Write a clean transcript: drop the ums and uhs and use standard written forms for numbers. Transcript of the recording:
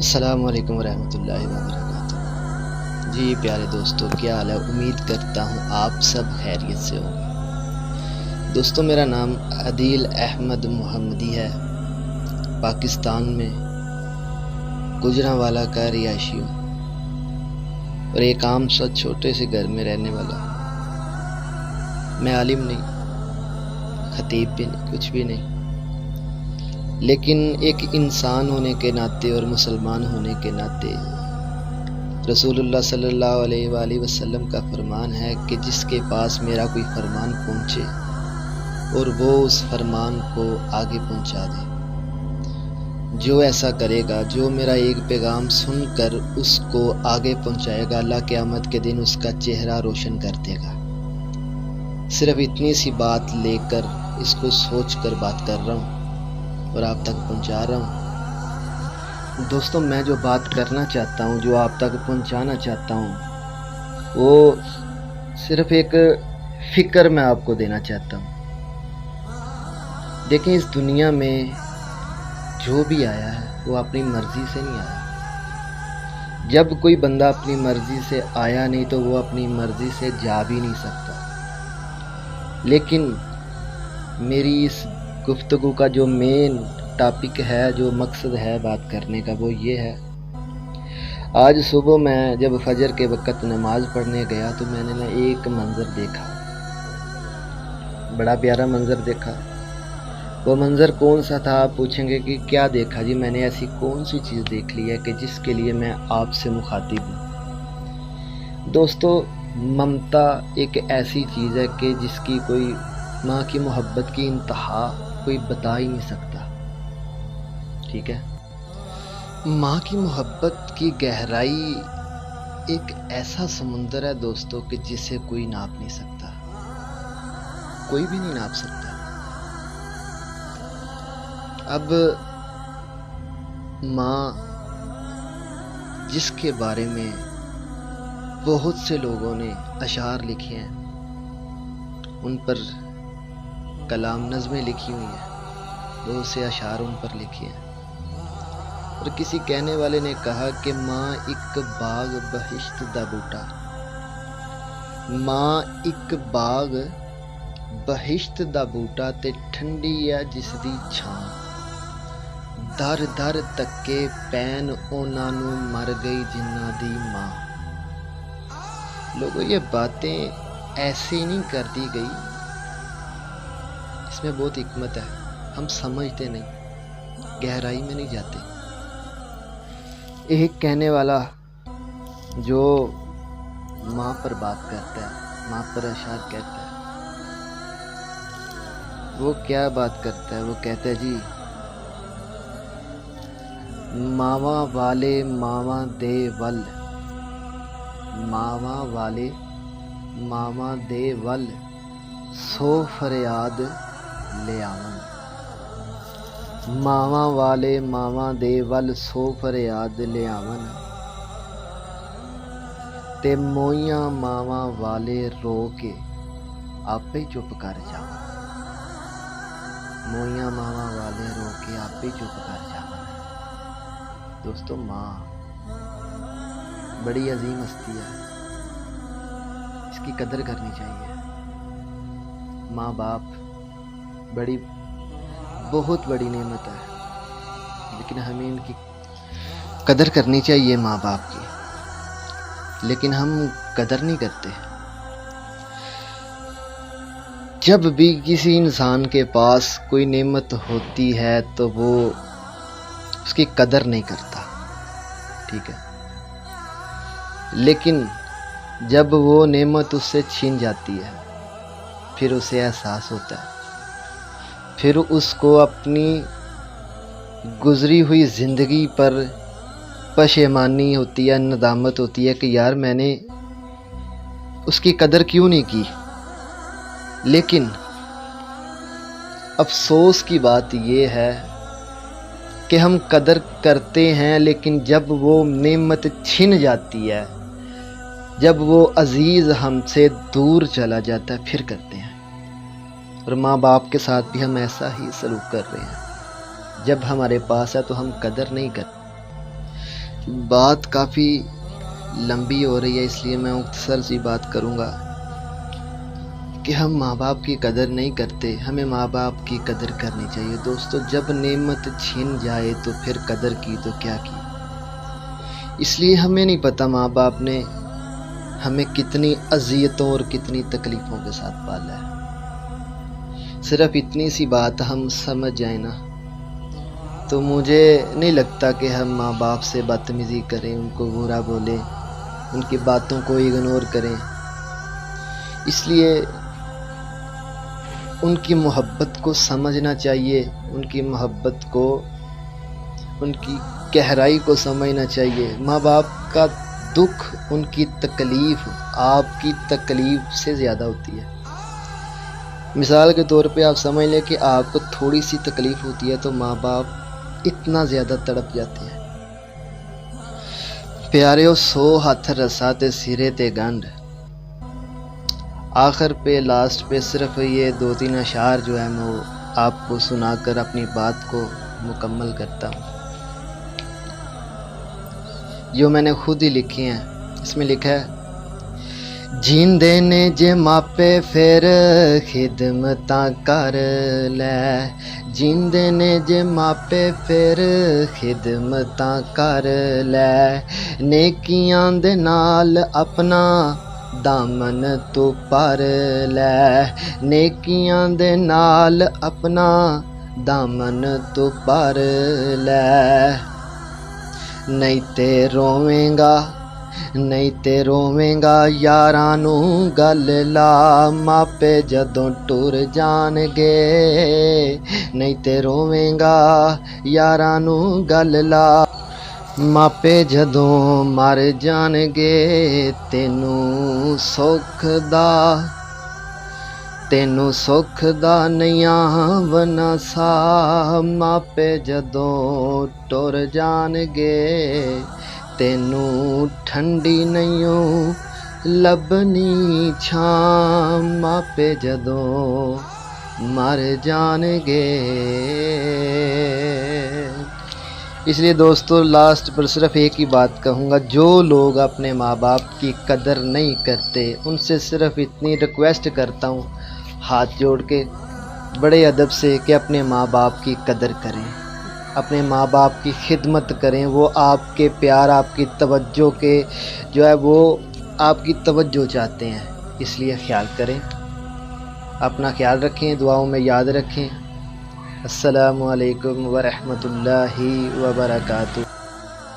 السلام علیکم ورحمۃ اللہ وبرکاتہ۔ جی پیارے دوستو، کیا حال ہے؟ امید کرتا ہوں آپ سب خیریت سے ہوں۔ دوستو، میرا نام عدیل احمد محمدی ہے، پاکستان میں گجرانوالہ کا رہائشی ہوں اور ایک عام سا چھوٹے سے گھر میں رہنے والا۔ میں عالم نہیں، خطیب بھی نہیں، کچھ بھی نہیں، لیکن ایک انسان ہونے کے ناطے اور مسلمان ہونے کے ناطے رسول اللہ صلی اللہ علیہ وآلہ وسلم کا فرمان ہے کہ جس کے پاس میرا کوئی فرمان پہنچے اور وہ اس فرمان کو آگے پہنچا دے، جو ایسا کرے گا، جو میرا ایک پیغام سن کر اس کو آگے پہنچائے گا، اللہ قیامت کے دن اس کا چہرہ روشن کر دے گا۔ صرف اتنی سی بات لے کر، اس کو سوچ کر بات کر رہا ہوں اور آپ تک پہنچا رہا ہوں۔ دوستو، میں جو بات کرنا چاہتا ہوں، جو آپ تک پہنچانا چاہتا ہوں، وہ صرف ایک فکر میں آپ کو دینا چاہتا ہوں۔ دیکھیں، اس دنیا میں جو بھی آیا ہے وہ اپنی مرضی سے نہیں آیا۔ جب کوئی بندہ اپنی مرضی سے آیا نہیں تو وہ اپنی مرضی سے جا بھی نہیں سکتا۔ لیکن میری اس گفتگو کا جو مین ٹاپک ہے، جو مقصد ہے بات کرنے کا، وہ یہ ہے۔ آج صبح میں جب فجر کے وقت نماز پڑھنے گیا تو میں نے ایک منظر دیکھا، بڑا پیارا منظر دیکھا۔ وہ منظر کون سا تھا؟ آپ پوچھیں گے کہ کیا دیکھا جی؟ میں نے ایسی کون سی چیز دیکھ لی ہے کہ جس کے لیے میں آپ سے مخاطب ہوں؟ دوستو، ممتا ایک ایسی چیز ہے کہ جس کی کوئی ماں کی محبت کی انتہا کوئی بتا ہی نہیں سکتا، ٹھیک ہے؟ ماں کی محبت کی گہرائی ایک ایسا سمندر ہے دوستو کہ جسے کوئی ناپ نہیں سکتا، کوئی بھی نہیں ناپ سکتا۔ اب ماں، جس کے بارے میں بہت سے لوگوں نے اشعار لکھے ہیں، ان پر کلام نظمیں لکھی ہوئی ہیں، بہت سے اشعار ان پر لکھے ہیں، اور کسی کہنے والے نے کہا کہ ماں ایک باغ بہشت دا بوٹا، ماں ایک باغ بہشت دا بوٹا تے ٹھنڈی ہے جس دی چھاں، در در تکے پین اونا نو مر گئی جنہ دی ماں۔ لوگوں، یہ باتیں ایسے نہیں کر دی گئی، اس میں بہت حکمت ہے، ہم سمجھتے نہیں، گہرائی میں نہیں جاتے۔ ایک کہنے والا جو ماں پر بات کرتا ہے، ماں پر اشعار کہتا ہے، وہ کیا بات کرتا ہے؟ وہ کہتا ہے جی، ماواں والے ماواں دے ول، ماواں والے ماواں دے ول سو فریاد لے آون، ماواں والے ماواں دے ول سو فریاد لے آون، تے موئیاں ماواں والے رو کے آپے چپ کر جاون، موئیاں ماواں والے رو کے آپے چپ کر جاون۔ دوستو، ماں بڑی عظیم ہستی ہے، اس کی قدر کرنی چاہیے۔ ماں باپ بہت بڑی نعمت ہے، لیکن ہمیں ان کی قدر کرنی چاہیے، ماں باپ کی، لیکن ہم قدر نہیں کرتے۔ جب بھی کسی انسان کے پاس کوئی نعمت ہوتی ہے تو وہ اس کی قدر نہیں کرتا، ٹھیک ہے؟ لیکن جب وہ نعمت اس سے چھین جاتی ہے، پھر اسے احساس ہوتا ہے، پھر اس کو اپنی گزری ہوئی زندگی پر پشیمانی ہوتی ہے، ندامت ہوتی ہے کہ یار میں نے اس کی قدر کیوں نہیں کی۔ لیکن افسوس کی بات یہ ہے کہ ہم قدر کرتے ہیں، لیکن جب وہ نعمت چھن جاتی ہے، جب وہ عزیز ہم سے دور چلا جاتا ہے، پھر کرتے ہیں۔ اور ماں باپ کے ساتھ بھی ہم ایسا ہی سلوک کر رہے ہیں، جب ہمارے پاس ہے تو ہم قدر نہیں کرتے۔ بات کافی لمبی ہو رہی ہے، اس لیے میں مختصر سی بات کروں گا کہ ہم ماں باپ کی قدر نہیں کرتے، ہمیں ماں باپ کی قدر کرنی چاہیے۔ دوستو، جب نعمت چھن جائے تو پھر قدر کی تو کیا کی۔ اس لیے ہمیں نہیں پتہ ماں باپ نے ہمیں کتنی اذیتوں اور کتنی تکلیفوں کے ساتھ پالا ہے۔ صرف اتنی سی بات ہم سمجھ جائیں نا، تو مجھے نہیں لگتا کہ ہم ماں باپ سے بدتمیزی کریں، ان کو برا بولیں، ان کی باتوں کو اگنور کریں۔ اس لیے ان کی محبت کو سمجھنا چاہیے، ان کی محبت کو، ان کی گہرائی کو سمجھنا چاہیے۔ ماں باپ کا دکھ، ان کی تکلیف آپ کی تکلیف سے زیادہ ہوتی ہے۔ مثال کے طور پہ آپ سمجھ لیں کہ آپ کو تھوڑی سی تکلیف ہوتی ہے تو ماں باپ اتنا زیادہ تڑپ جاتے ہیں۔ پیاریو 100 ہاتھ رسا تے سرے تے گنڈ۔ آخر پہ لاسٹ پہ صرف یہ 2-3 اشعار جو ہے میں وہ آپ کو سنا کر اپنی بات کو مکمل کرتا ہوں، جو میں نے خود ہی لکھی ہیں۔ اس میں لکھا ہے: جیندے نے جے ماپے پھر خدمتاں کر لے، جیندے نے جے ماپے پھر خدمتاں کر لے، نیکیاں دے نال اپنا دامن تو پر لے، نیکیاں دے نال اپنا دامن تو پر لے، نہیں تے روویں گا، نہیں تے روویں گا یاراں نوں گل لا، ماپے جدوں ٹر جان گے، نہیں تے روویں گا یاراں نوں گل لا، ماپے جدوں مر جان گے، تینوں سکھ دا نہیں آونا سا، ماپے جدوں ٹر جان گے، تینوں ٹھنڈی نہیں لبنی چھاں، ماپے جدوں مر جان گے۔ اس لیے دوستو، لاسٹ پر صرف ایک ہی بات کہوں گا، جو لوگ اپنے ماں باپ کی قدر نہیں کرتے ان سے صرف اتنی ریکویسٹ کرتا ہوں ہاتھ جوڑ کے بڑے ادب سے کہ اپنے ماں باپ کی قدر کریں، اپنے ماں باپ کی خدمت کریں۔ وہ آپ کے پیار، آپ کی توجہ کے جو ہے وہ آپ کی توجہ چاہتے ہیں، اس لیے خیال کریں، اپنا خیال رکھیں، دعاؤں میں یاد رکھیں۔ السلام علیکم ورحمۃ اللہ وبرکاتہ۔